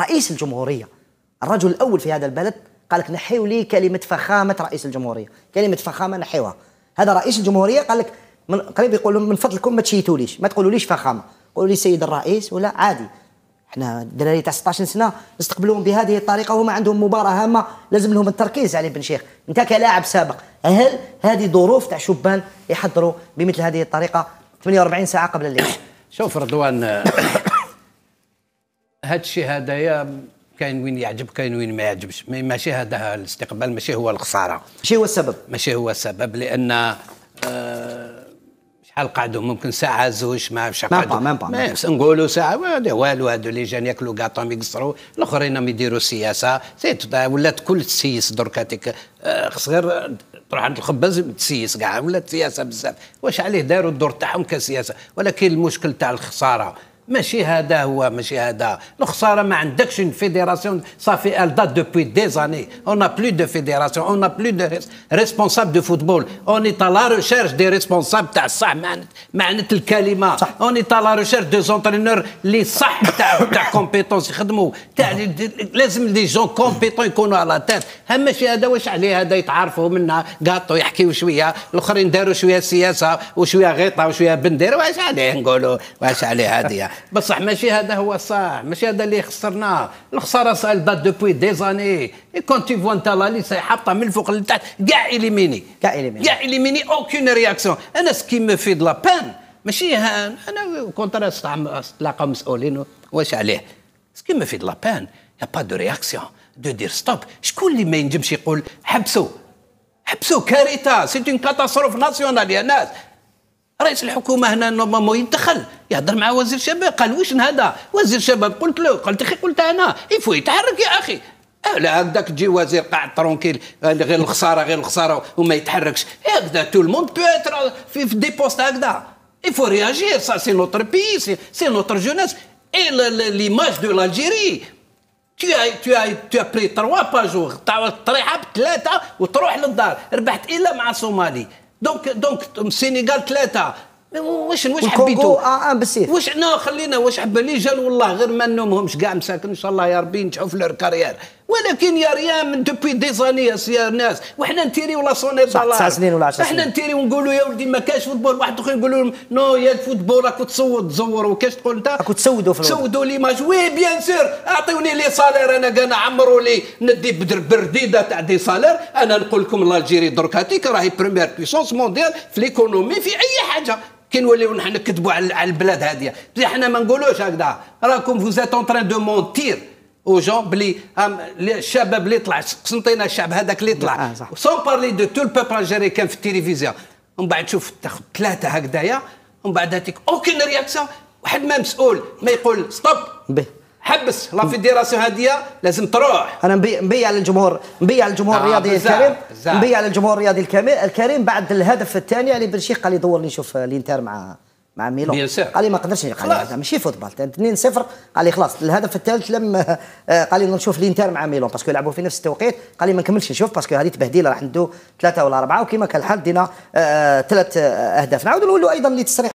رئيس الجمهورية الرجل الأول في هذا البلد قال لك نحيوا لي كلمة فخامة رئيس الجمهورية، كلمة فخامة نحيوها. هذا رئيس الجمهورية قال لك قريب يقول لهم من فضلكم ما تشيتوليش، ما تقولوليش فخامة، قولوا لي سيد الرئيس ولا عادي. احنا الدراري تاع 16 سنة نستقبلوهم بهذه الطريقة وهم عندهم مباراة هامة لازم لهم التركيز علي بن شيخ. انت كلاعب سابق هل هذه ظروف تاع شبان يحضروا بمثل هذه الطريقة 48 ساعة قبل اللعب؟ شوف رضوان، هذا الشيء هذايا كاين وين يعجب كاين وين ما يعجبش، ماشي هذا الاستقبال ماشي هو الخساره، ماشي هو السبب، ماشي هو السبب، لان شحال قعدوا ممكن ساعه زوج ما مش قعدوا ما نقولوا ساعه والو هادو اللي جان ياكلوا كاطون يقصروا الاخرين ما يديروا السياسه ولات كل تسيس درك هذيك خص غير تروح عند الخبز تسيس كاع ولات سياسه بزاف. واش عليه داروا الدور تاعهم كسياسه، ولكن المشكل تاع الخساره ماشي هذا هو، ماشي هذا الخساره. ما عندكش une fédération صافي elle date depuis des années. On n'a plus de fédération, on n'a plus de responsable de football. On est à la recherche des responsables تاع الصح معنى الكلمه. On est à la recherche des entraîneurs اللي صح تاع كومبيتونس يخدموا تاع لازم لي جون كومبيتون يكونوا على تات. ماشي هذا واش عليه هذا يتعارفوا منا قاطو يحكيوا شويه، الاخرين داروا شويه سياسه وشويه غيطه وشويه بندير. واش عليه نقولوا واش عليه هذه بصح ماشي هذا هو الصح، ماشي هذا اللي خسرناه. الخساره سال دات دوبوي دي زاني. كون تي فوا انت لا ليسا حاطه من الفوق لتحت كاع اليميني اوكين رياكسيون. انا سكي مو في دو لا بان ماشي انا كنت تلاقى مسؤولين واش عليه سكي مو في دو لا بان يا با دو رياكسيون دو دير ستوب. شكون اللي ما ينجمش يقول حبسوا كارثه سي اون كاتاستروف ناسيونال يا ناس. رئيس الحكومه هنا نورمالمون يدخل يهضر مع وزير الشباب، قال واش هذا وزير الشباب؟ قلت له قلت انا يفو يتحرك يا اخي. لا هكذاك تجي وزير قاعد ترونكيل غير الخساره وما يتحركش هكذا. تو الموند بو اتر في دي بوست هكذا. يفو رياجير سا سي نوتر بي سي نوتر جوناس اي ليماج دو لالجيري. tu as pris 3 باجور طريحه بثلاثه وتروح للدار، ربحت الا مع صومالي. دونك السنغال 3 واش حبيتوا بالسيف واش خلينا واش حب لي جال والله غير ما نومهمش كاع مساكن ان شاء الله يا ربي ينجحوا في لور كارير. ولكن يا ريان من دوبوي دي زاني يا ناس وحنا نتيري ولا صوني بالله 9 سنين ولا 10 سنين احنا نتيري ونقولوا يا ولدي ما كاش فوتبول. واحد اخر يقولوا لهم نو يا الفوتبول راكو تزوروا كاش تقول انت راكو تسودوا ليماج. وي بيان سور اعطيوني لي صالير انا عمروا لي ندي برديده تاع دي صالير. انا نقول لكم الجيري درك هاتيك راهي بريمير بيسونس مونديال في ليكونومي في اي حاجه. كي نوليو نحن نكذبوا على البلاد هذه بصح حنا ما نقولوش هكذا. راكم فوزيت اون تران دو مونتير او جون بلي الشباب اللي طلع قسنطينه الشعب هذاك اللي طلع سون بارلي دو تو البوبل الجيري كان في التلفزيون. ومن بعد تشوف تاخذ 3 هكذايا ومن بعد هاتيك اوكين رياكسيون. واحد ما مسؤول ما يقول ستوب حبس لا فيديراسيون هذه لازم تروح. انا نبيع للجمهور الرياضي الكريم، نبيع للجمهور الرياضي الكريم بعد الهدف الثاني علي بن شيخ قال لي دور لي نشوف الانتر مع ميلان. قال لي ما قدرش، قال لي ماشي فوتبول 2-0. قال لي خلاص الهدف الثالث قال لي نشوف الانتر مع ميلان باسكو يلعبوا في نفس التوقيت. قال لي ما نكملش نشوف باسكو هذه تبهديله راح ندو 3 ولا 4 وكما كان الحال دينا 3 اهداف. نعاودوا نقولوا ايضا لتصريح